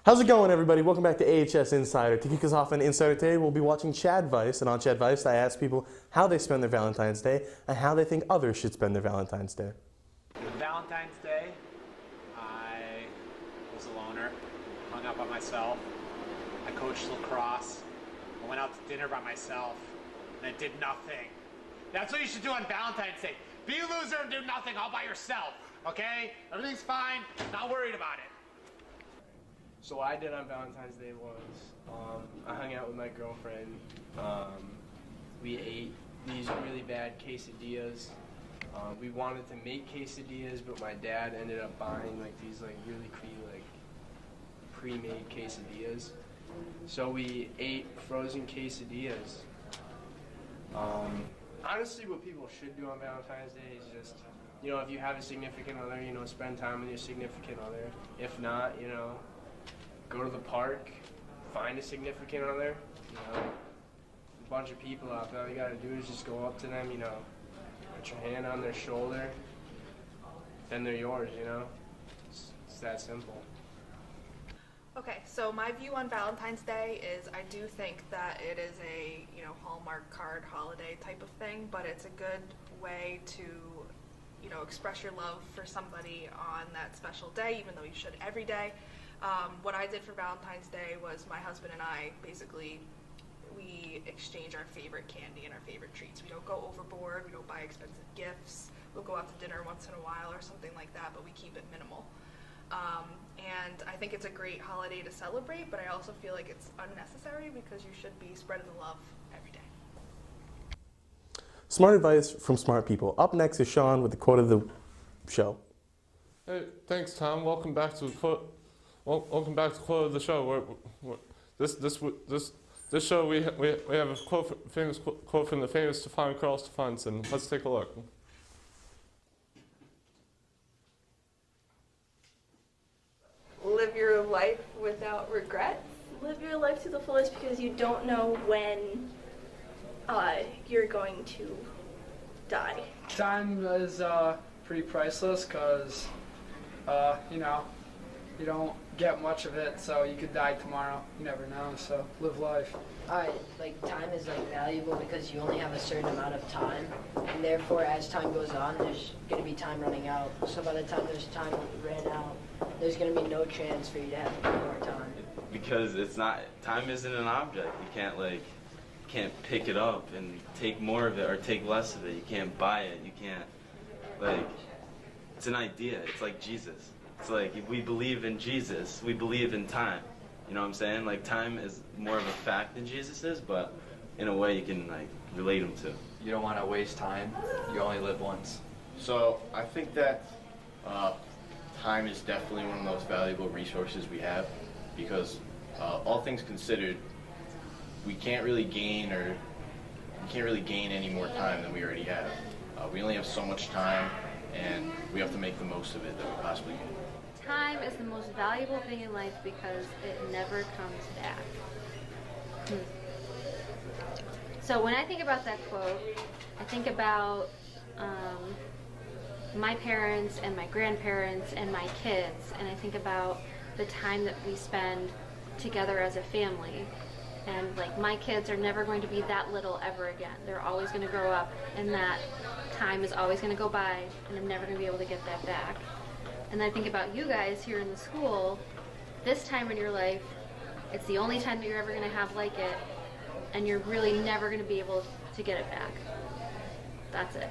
How's it going, everybody? Welcome back to AHS Insider. To kick us off on Insider today, we'll be watching Chad Vice. And on Chad Vice, I ask people how they spend their Valentine's Day and how they think others should spend their Valentine's Day. Valentine's Day, I was a loner, hung out by myself. I coached lacrosse. I went out to dinner by myself, and I did nothing. That's what you should do on Valentine's Day. Be a loser and do nothing all by yourself, okay? Everything's fine, not worried about it. So what I did on Valentine's Day was I hung out with my girlfriend. We ate these really bad quesadillas. We wanted to make quesadillas, but my dad ended up buying these really pre-made quesadillas. So we ate frozen quesadillas. Honestly, what people should do on Valentine's Day is just, if you have a significant other, spend time with your significant other. If not, go to the park, find a significant other, a bunch of people out there. All you gotta do is just go up to them, put your hand on their shoulder, then they're yours, It's that simple. Okay, so my view on Valentine's Day is I do think that it is a, Hallmark card holiday type of thing, but it's a good way to, express your love for somebody on that special day, even though you should every day. What I did for Valentine's Day was my husband and I we exchange our favorite candy and our favorite treats. We don't go overboard, we don't buy expensive gifts, we'll go out to dinner once in a while or something like that, but we keep it minimal. And I think it's a great holiday to celebrate, but I also feel like it's unnecessary because you should be spreading the love every day. Smart advice from smart people. Up next is Sean with the quote of the show. Hey, thanks, Tom. Welcome back to the quote of the show. This show we have a famous quote from the famous Carl Stefanson. Let's take a look. Live your life without regrets. Live your life to the fullest because you don't know when you're going to die. Time is pretty priceless because, you don't get much of it, so you could die tomorrow. You never know, so live life. Time is valuable because you only have a certain amount of time, and therefore as time goes on, there's going to be time running out. So by the time there's time ran out, there's going to be no chance for you to have more time. Because time isn't an object. You can't pick it up and take more of it or take less of it. You can't buy it. You can't, it's an idea. It's like Jesus. It's like if we believe in Jesus, we believe in time. You know what I'm saying? Time is more of a fact than Jesus is, but in a way you can relate him to. You don't want to waste time. You only live once. So I think that time is definitely one of the most valuable resources we have because all things considered, we can't really gain any more time than we already have. We only have so much time, and we have to make the most of it that we possibly can. Time is the most valuable thing in life because it never comes back. So when I think about that quote, I think about my parents and my grandparents and my kids, and I think about the time that we spend together as a family. And my kids are never going to be that little ever again. They're always going to grow up, and that time is always going to go by, and I'm never going to be able to get that back. And I think about you guys here in the school, this time in your life, it's the only time that you're ever going to have like it, and you're really never going to be able to get it back. That's it.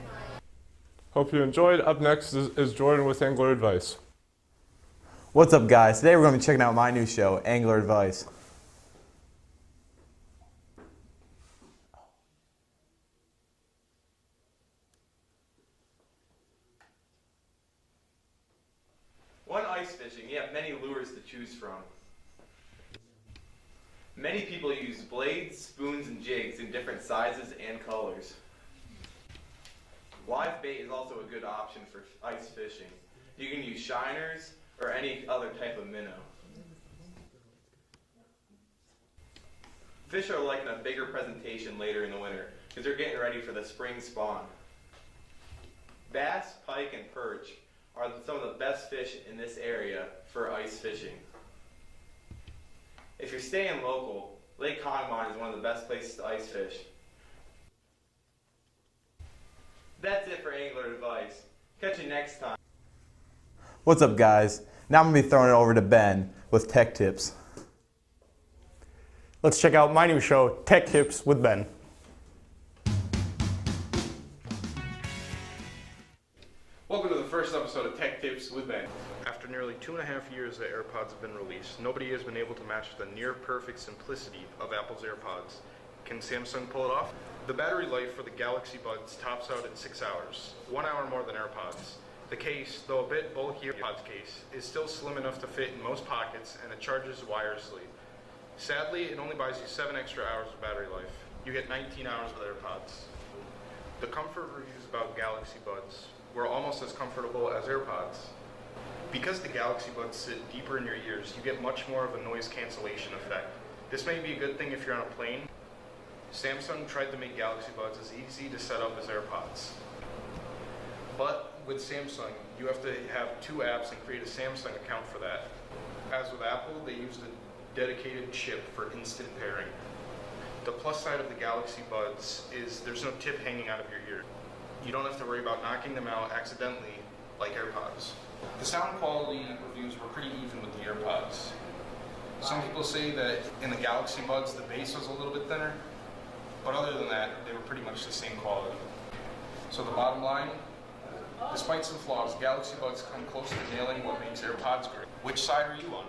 Hope you enjoyed. Up next is Jordan with Angler Advice. What's up, guys? Today we're going to be checking out my new show, Angler Advice. When ice fishing, you have many lures to choose from. Many people use blades, spoons, and jigs in different sizes and colors. Live bait is also a good option for ice fishing. You can use shiners or any other type of minnow. Fish are liking a bigger presentation later in the winter because they're getting ready for the spring spawn. Bass, pike, and perch are some of the best fish in this area for ice fishing. you're staying local, Lake Connemara is one of the best places to ice fish. That's it for angler advice. Catch you next time. What's up, guys? Now I'm going to be throwing it over to Ben with tech tips. Let's check out my new show, Tech Tips with Ben. Welcome to the first episode of Tech Tips with Ben. After nearly 2.5 years that AirPods have been released, nobody has been able to match the near-perfect simplicity of Apple's AirPods. Can Samsung pull it off? The battery life for the Galaxy Buds tops out at 6 hours, 1 hour more than AirPods. The case, though a bit bulkier AirPods case, is still slim enough to fit in most pockets, and it charges wirelessly. Sadly, it only buys you 7 extra hours of battery life. You get 19 hours with AirPods. The comfort reviews about Galaxy Buds were almost as comfortable as AirPods. Because the Galaxy Buds sit deeper in your ears, you get much more of a noise cancellation effect. This may be a good thing if you're on a plane. Samsung tried to make Galaxy Buds as easy to set up as AirPods. But with Samsung, you have to have 2 apps and create a Samsung account for that. As with Apple, they used a dedicated chip for instant pairing. The plus side of the Galaxy Buds is there's no tip hanging out of your ear. You don't have to worry about knocking them out accidentally like AirPods. The sound quality reviews were pretty even with the AirPods. Some people say that in the Galaxy Buds the bass was a little bit thinner, but other than that, they were pretty much the same quality. So the bottom line, despite some flaws, Galaxy Buds come close to nailing what makes AirPods great. Which side are you on?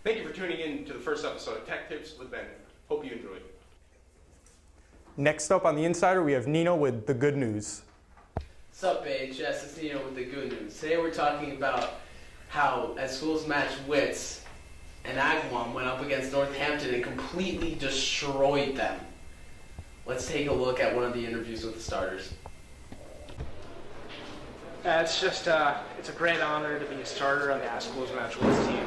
Thank you for tuning in to the first episode of Tech Tips with Ben. Hope you enjoyed. Next up on the Insider, we have Nino with the good news. What's up, AHS? It's Nino with the good news. Today we're talking about how, as schools match wits, and Agawam went up against Northampton and completely destroyed them. Let's take a look at one of the interviews with the starters. It's a great honor to be a starter on the Schools Match Wits team.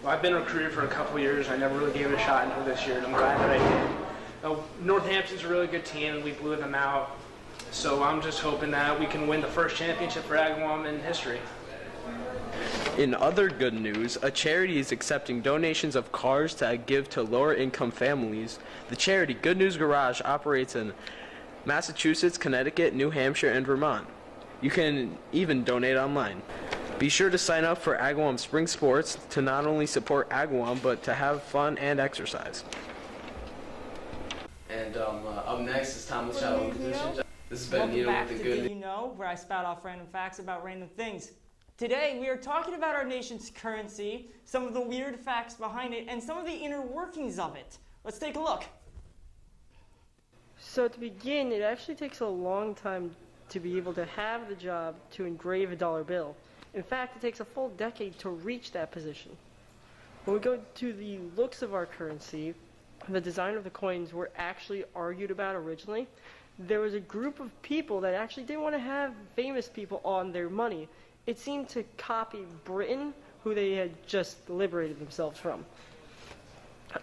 Well, I've been recruited for a couple years. I never really gave it a shot until this year, and I'm glad that I did. Northampton's a really good team, and we blew them out. So I'm just hoping that we can win the first championship for Agawam in history. In other good news, a charity is accepting donations of cars to give to lower-income families. The charity Good News Garage operates in Massachusetts, Connecticut, New Hampshire, and Vermont. You can even donate online. Be sure to sign up for Agawam Spring Sports to not only support Agawam, but to have fun and exercise. And up next is Thomas Shadow Position. This has been Welcome Nino back with the to good Did You Know, where I spout off random facts about random things. Today, we are talking about our nation's currency, some of the weird facts behind it, and some of the inner workings of it. Let's take a look. So to begin, it actually takes a long time to be able to have the job to engrave a dollar bill. In fact, it takes a full decade to reach that position. When we go to the looks of our currency, the design of the coins were actually argued about originally. There was a group of people that actually didn't want to have famous people on their money. It seemed to copy Britain, who they had just liberated themselves from.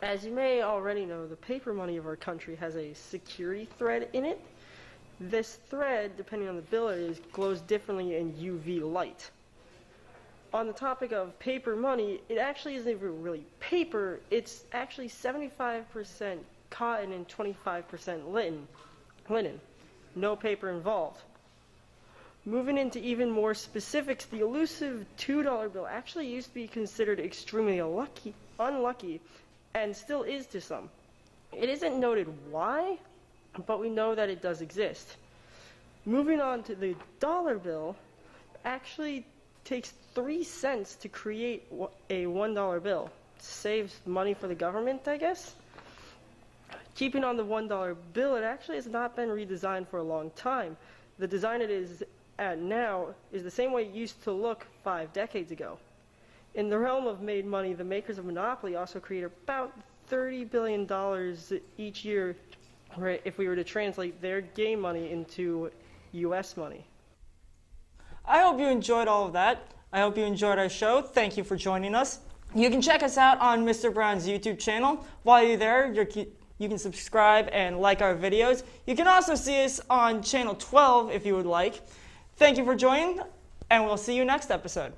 As you may already know, the paper money of our country has a security thread in it. This thread, depending on the bill it is, glows differently in UV light. On the topic of paper money, it actually isn't even really paper. It's actually 75% cotton and 25% linen. No paper involved. Moving into even more specifics, the elusive $2 bill actually used to be considered extremely unlucky, and still is to some. It isn't noted why, but we know that it does exist. Moving on to the dollar bill, actually takes 3 cents to create a $1 bill. Saves money for the government, I guess. Keeping on the $1 bill, it actually has not been redesigned for a long time. The design it is at now is the same way it used to look 5 decades ago. In the realm of made money, the makers of Monopoly also create about $30 billion each year, right, if we were to translate their game money into US money. I hope you enjoyed all of that. I hope you enjoyed our show. Thank you for joining us. You can check us out on Mr. Brown's YouTube channel. While you're there, you can subscribe and like our videos. You can also see us on channel 12 if you would like. Thank you for joining, and we'll see you next episode.